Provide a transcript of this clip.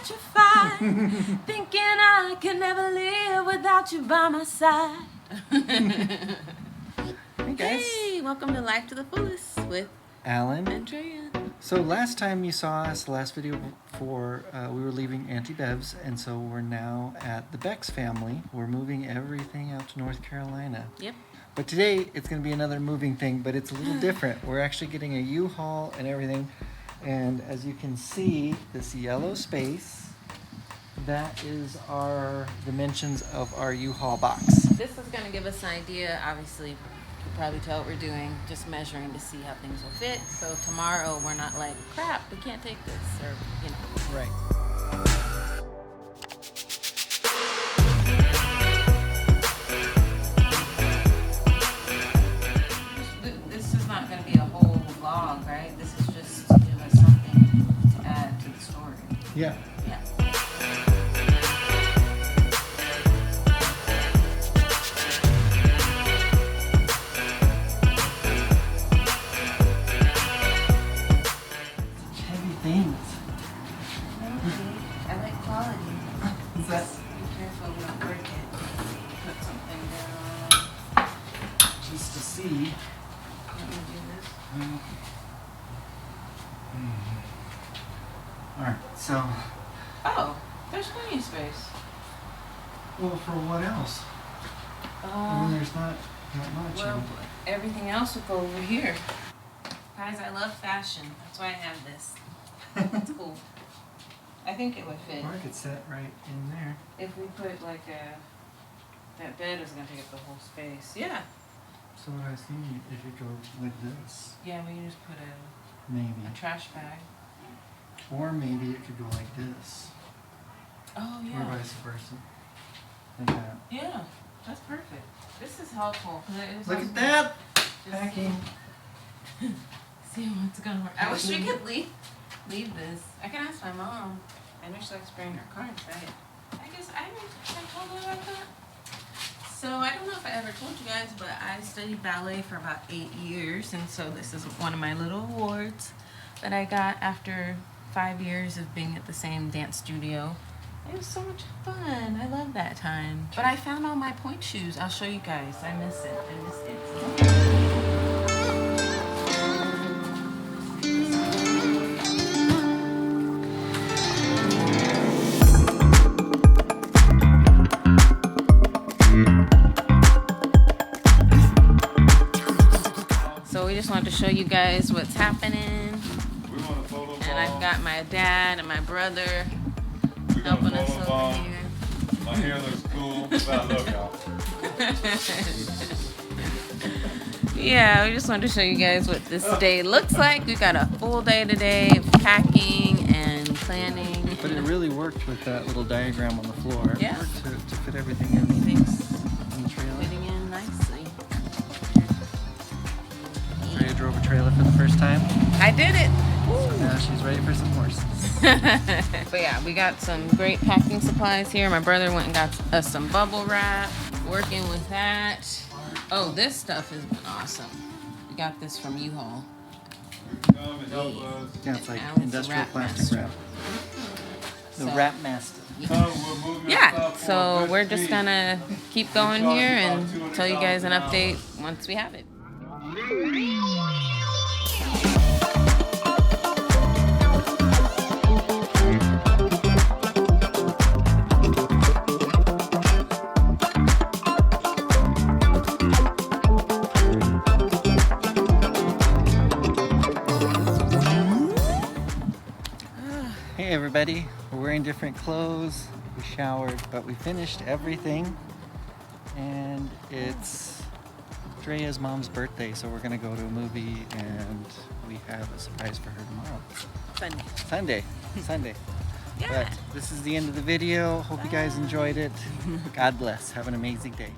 petrified, thinking I could never live without you by my side. Hey guys. Hey, welcome to Life to the Fullest with Alan and Drea'S. So last time you saw us, the last video before, we were leaving Auntie Bev's, and so we're now at the Beck's family. We're moving everything out to North Carolina. Yep. But today it's going to be another moving thing, but it's a little different. We're actually getting a U-Haul and everything. And as you can see, this yellow space, that is our dimensions of our U-Haul box. This is going to give us an idea. Obviously, you can probably tell what we're doing, just measuring to see how things will fit. So tomorrow we're not like, crap, we can't take this, or, you know. Right. This is not going to be a whole vlog, right? This is just to give us something to add to the story. Yeah. Yeah. Heavy things. I like quality. Is that? Be careful we don't break it. Put something down. Just to see. Let me do this. Alright, so, Oh, there's plenty of space. well, for what else? I mean, there's not much. Well, everything else will go over here. Guys, I love fashion. That's why I have this. It's cool. I think it would fit. Or I could set right in there. If we put like that bed is gonna take up the whole space. Yeah. So what I was thinking, if you go like this, Yeah, we can just put a maybe. trash bag. Or maybe it could go like this. Oh Or yeah. vice versa. Like that. Yeah, that's perfect. This is helpful. 'Cause it is Look also at that! just Packing. See what's gonna work. I wish we could leave this. I can ask my mom. I know she likes bringing her car inside. I guess I told her about that. So I don't know if I ever told you guys, but I studied ballet for about 8 years, and so this is one of my little awards that I got after 5 years of being at the same dance studio. It was so much fun. I love that time. But I found all my point shoes. I'll show you guys. I miss it. I missed it. So we just wanted to show you guys what's happening. And I've got my dad and my brother helping us over here. My hair looks cool. I love y'all. Yeah, we just wanted to show you guys what this day looks like. We got a full day today of packing and planning. But it really worked with that little diagram on the floor. Yeah. It worked to fit everything in Everything's the trailer. fitting in nicely. Rhea drove a trailer for the first time. I did it. So now she's ready for some horses. But yeah, we got some great packing supplies here. My brother went and got us some bubble wrap. Working with that. Oh, this stuff has been awesome. We got this from Uhaul. Come and help us. Yeah, it's like Alan's industrial wrap plastic master. wrap. The So- wrap master. Come, we'll move your Yeah, stuff for so a we're good just fee. gonna keep going here and tell you guys an update once we have it. Hey everybody, we're wearing different clothes. We showered, but we finished everything. And it's Drea'S' mom's birthday, so we're gonna go to a movie and we have a surprise for her tomorrow. Sunday. Yeah. But this is the end of the video. Hope you guys enjoyed it. God bless. Have an amazing day.